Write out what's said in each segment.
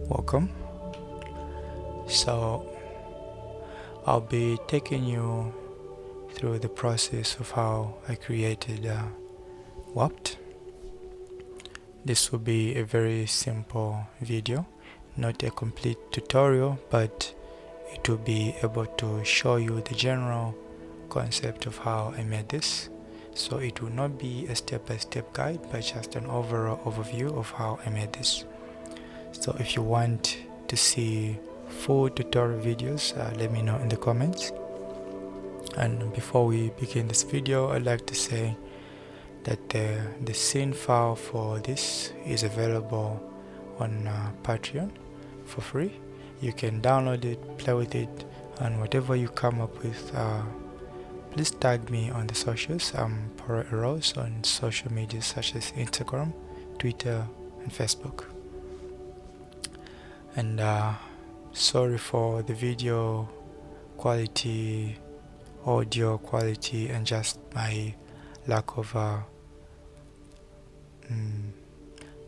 Welcome. So I'll be taking you through the process of how I created Warped. This will be a very simple video, not a complete tutorial, but it will be able to show you the general concept of how I made this. So it will not be a step-by-step guide, but just an overall overview of how I made this. So if you want to see full tutorial videos, let me know in the comments. And before we begin this video, I'd like to say that the scene file for this is available on Patreon for free. You can download it, play with it, and whatever you come up with, please tag me on the socials. I'm Poro Rose on social media such as Instagram, Twitter, and Facebook. And sorry for the video quality, audio quality, and just my lack of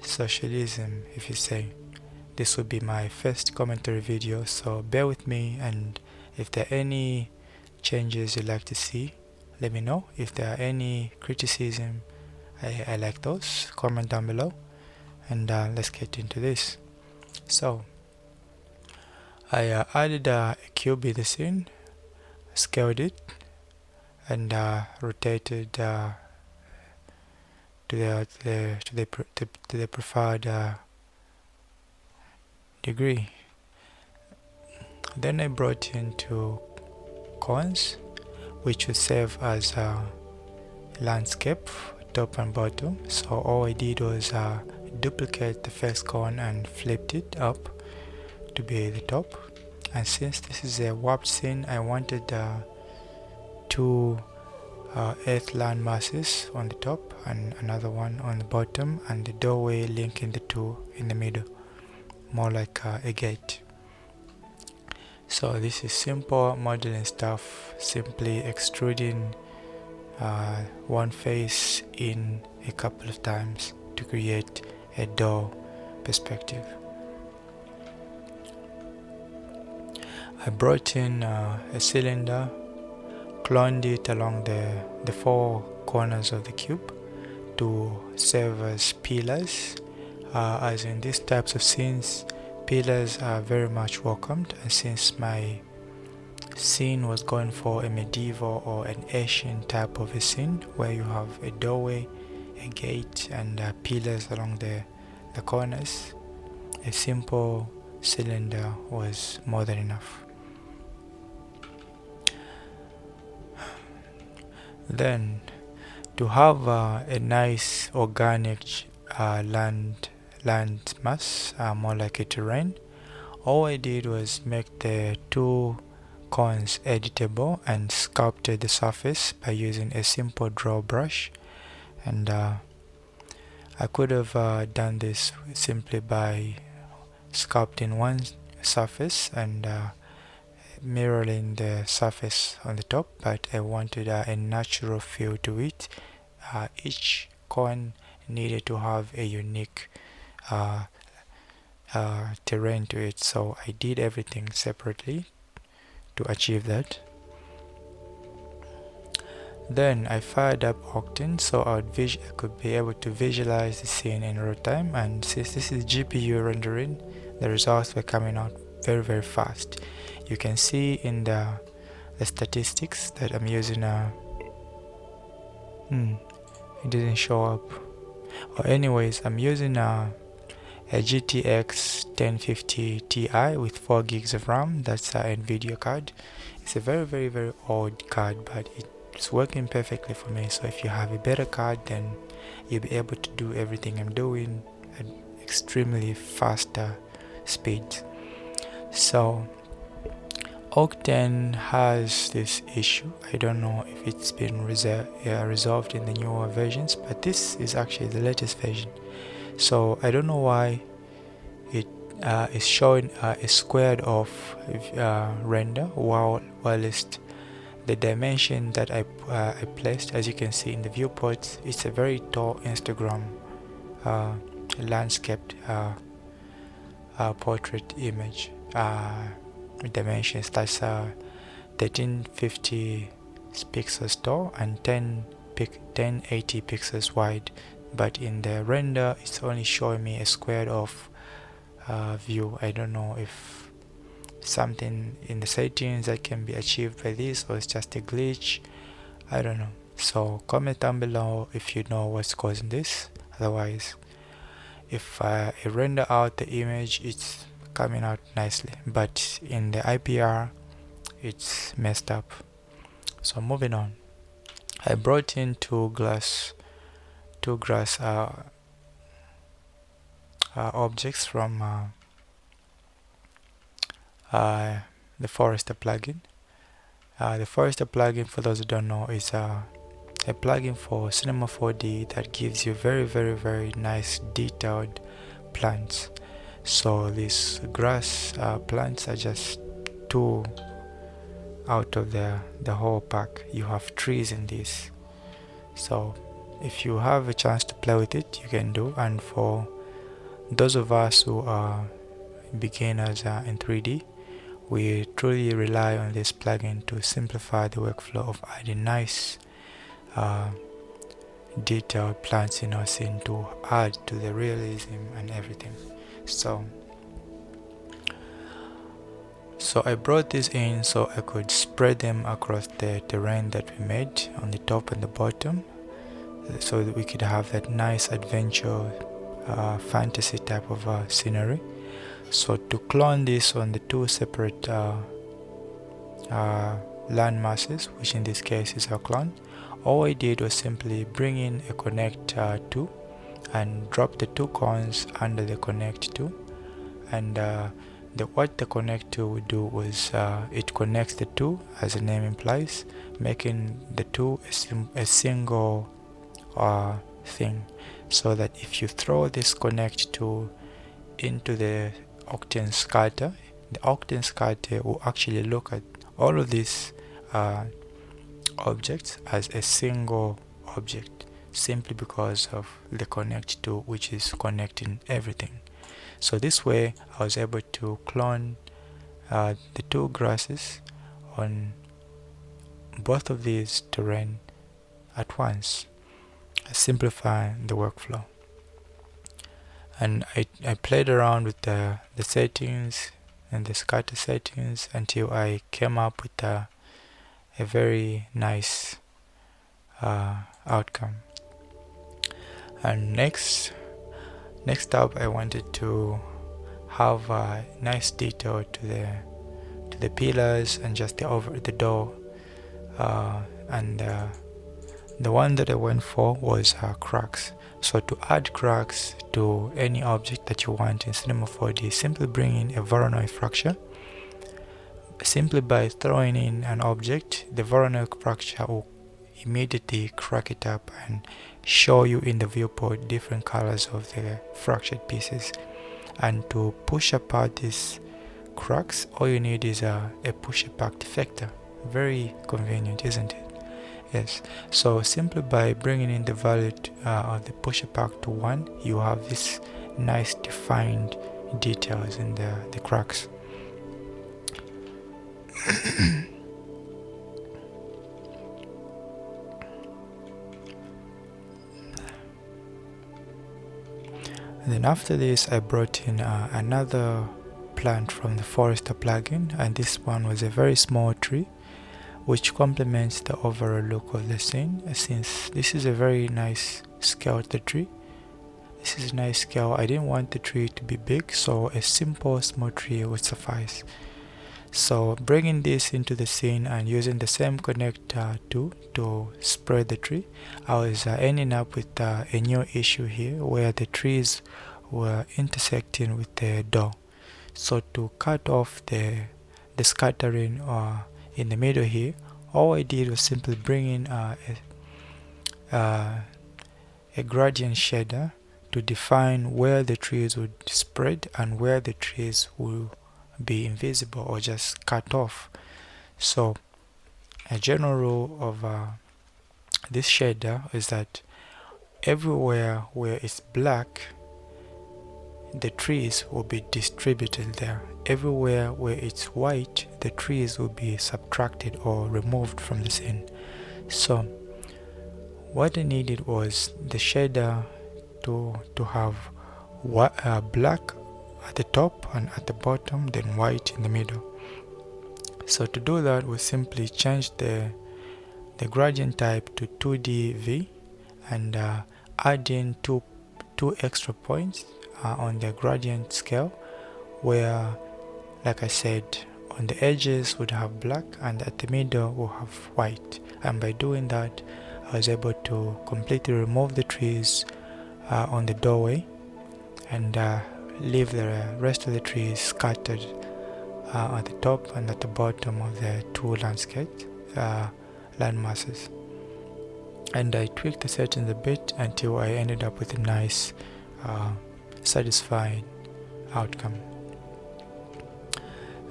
socialism, if you say. This will be my first commentary video, so bear with me, and if there are any changes you'd like to see, let me know. If there are any criticism, I like those. Comment down below, and let's get into this. So I added a cube in the scene, scaled it, and rotated to the preferred degree. Then I brought in two cones, which will serve as a landscape, top and bottom. So all I did was duplicate the first cone and flipped it up to be the top. And since this is a warped scene, I wanted two earth land masses on the top and another one on the bottom, and the doorway linking the two in the middle, more like a gate. So this is simple modeling stuff, simply extruding one face in a couple of times to create a door perspective. I brought in a cylinder, cloned it along the four corners of the cube to serve as pillars. As in these types of scenes, pillars are very much welcomed, and since my scene was going for a medieval or an ancient type of a scene where you have a doorway, a gate, and pillars along the corners, a simple cylinder was more than enough. Then, to have a nice organic land mass, more like a terrain, all I did was make the two cones editable and sculpted the surface by using a simple draw brush. And I could have done this simply by sculpting one surface and mirroring the surface on the top, but I wanted a natural feel to it. Each cone needed to have a unique terrain to it, so I did everything separately to achieve that. Then I fired up Octane so I could be able to visualize the scene in real time, and since this is GPU rendering, the results were coming out very fast. You can see in the statistics that I'm using it didn't show up. Or anyways, I'm using a GTX 1050 Ti with 4 gigs of RAM. That's an NVIDIA card. It's a very old card, but it's working perfectly for me. So if you have a better card, then you'll be able to do everything I'm doing at extremely faster speed. So Octane has this issue. I don't know if it's been resolved in the newer versions, but this is actually the latest version. So I don't know why it is showing a squared off render, whilst the dimension that I placed, as you can see in the viewport, it's a very tall Instagram landscape portrait image dimensions. That's 1350 pixels tall and 1080 pixels wide, but in the render it's only showing me a squared off view. I don't know if something in the settings that can be achieved by this, or it's just a glitch. I don't know. So comment down below if you know what's causing this. Otherwise, if I render out the image, it's coming out nicely, but in the IPR it's messed up. So moving on, I brought in two grass objects from the Forester plugin. The Forester plugin, for those who don't know, is a plugin for Cinema 4D that gives you very nice detailed plants. So these grass plants are just two out of the whole pack. You have trees in this. So if you have a chance to play with it, you can do. And for those of us who are beginners in 3D, we truly rely on this plugin to simplify the workflow of adding nice detailed plants in our scene to add to the realism and everything. So I brought this in so I could spread them across the terrain that we made on the top and the bottom, so that we could have that nice adventure fantasy type of scenery. So to clone this on the two separate land masses, which in this case is our clone, all I did was simply bring in a connect 2 and drop the two cones under the connect 2, and what the connect 2 would do was it connects the two, as the name implies, making the two a single thing, so that if you throw this connect 2 into the Octane scatter, the Octane scatter will actually look at all of these objects as a single object, simply because of the connect 2, which is connecting everything. So this way I was able to clone the two grasses on both of these terrain at once, simplifying the workflow. And I played around with the settings and the scatter settings until I came up with a very nice outcome. And next up, I wanted to have a nice detail to the pillars and just the door, and the one that I went for was cracks. So to add cracks to any object that you want in Cinema 4D, simply bring in a Voronoi fracture. Simply by throwing in an object, the Voronoi fracture will immediately crack it up and show you in the viewport different colors of the fractured pieces. And to push apart these cracks, all you need is a push apart deflector. Very convenient, isn't it? Yes. So simply by bringing in the value of the push apart to 1, you have this nice defined details in the cracks. And then after this, I brought in another plant from the Forester plugin, and this one was a very small tree which complements the overall look of the scene. Since this is a very nice scale to the tree, this is a nice scale, I didn't want the tree to be big, so a simple small tree would suffice. So bringing this into the scene and using the same connector to spread the tree, I was ending up with a new issue here where the trees were intersecting with the door. So to cut off the scattering in the middle here, all I did was simply bring in a gradient shader to define where the trees would spread and where the trees will be invisible or just cut off. So a general rule of this shader is that everywhere where it's black, the trees will be distributed there. Everywhere where it's white, the trees will be subtracted or removed from the scene. So what I needed was the shader to have black at the top and at the bottom, then white in the middle. So to do that, we simply change the gradient type to 2dV and add in two extra points on the gradient scale, where, like I said, on the edges would have black and at the middle will have white. And by doing that, I was able to completely remove the trees on the doorway and leave the rest of the trees scattered at the top and at the bottom of the two landscape land masses. And I tweaked the settings a bit until I ended up with a nice satisfying outcome.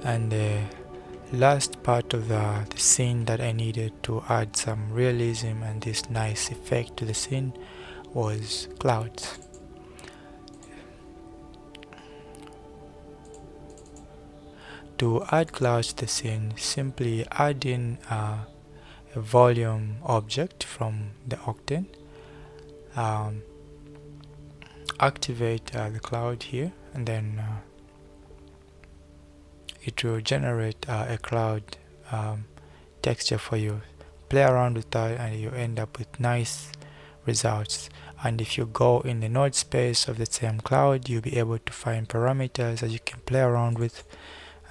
And the last part of the scene that I needed to add some realism and this nice effect to the scene was clouds. To add clouds to the scene, simply add in a volume object from the Octane. Activate the cloud here, and then it will generate a cloud texture for you. Play around with that and you end up with nice results. And if you go in the node space of the same cloud, you'll be able to find parameters that you can play around with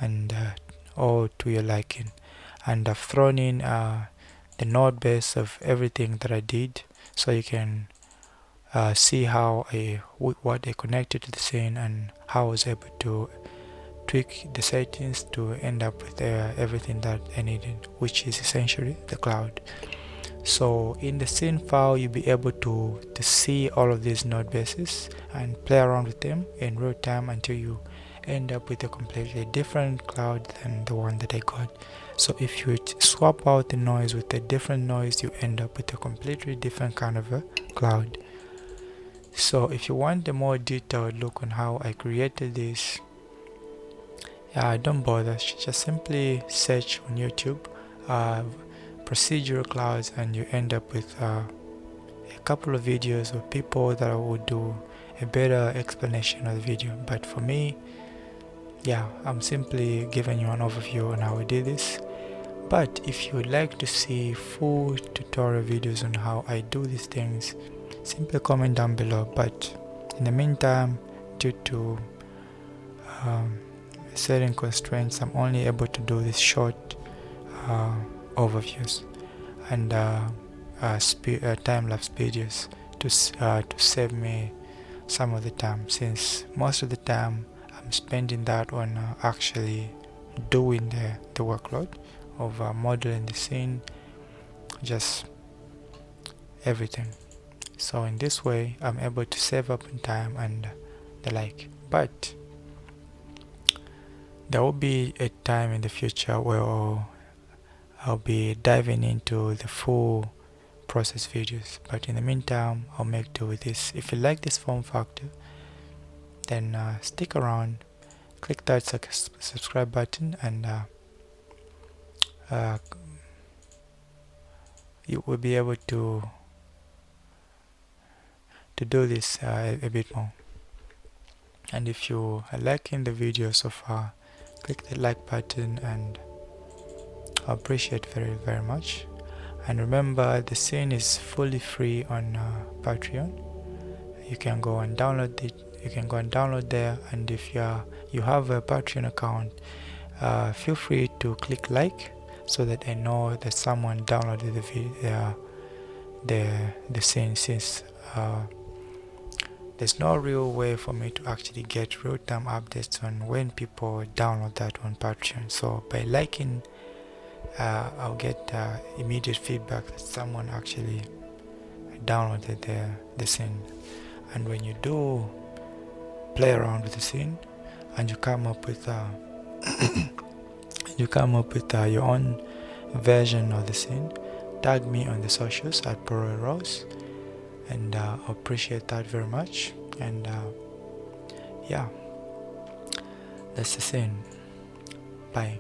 and all to your liking. And I've thrown in the node base of everything that I did, so you can see how what I connected to the scene and how I was able to tweak the settings to end up with everything that I needed, which is essentially the cloud. So in the scene file, you'll be able to see all of these node bases and play around with them in real time until you end up with a completely different cloud than the one that I got. So if you swap out the noise with a different noise, you end up with a completely different kind of a cloud. So if you want a more detailed look on how I created this, don't bother, just simply search on YouTube procedural clouds and you end up with a couple of videos of people that would do a better explanation of the video. But for me, I'm simply giving you an overview on how I did this. But if you would like to see full tutorial videos on how I do these things, simply comment down below. But in the meantime, due to certain constraints, I'm only able to do these short overviews and time-lapse videos to save me some of the time, since most of the time I'm spending that on actually doing the workload of modeling the scene, just everything. So in this way, I'm able to save up in time and the like. But there will be a time in the future where I'll be diving into the full process videos. But in the meantime, I'll make do with this. If you like this form factor, then stick around, click that subscribe button, and you will be able to do this a bit more. And if you are liking the video so far, click the like button, and I appreciate very, very much. And remember, the scene is fully free on Patreon. You can go and download it. You can go and download there, and if you have a Patreon account, feel free to click like so that I know that someone downloaded the video, the scene, since there's no real way for me to actually get real-time updates on when people download that on Patreon. So by liking, I'll get immediate feedback that someone actually downloaded the scene. And when you do play around with the scene and you come up with your own version of the scene, tag me on the socials at ProRose, and I appreciate that very much. And Yeah, that's the thing. Bye.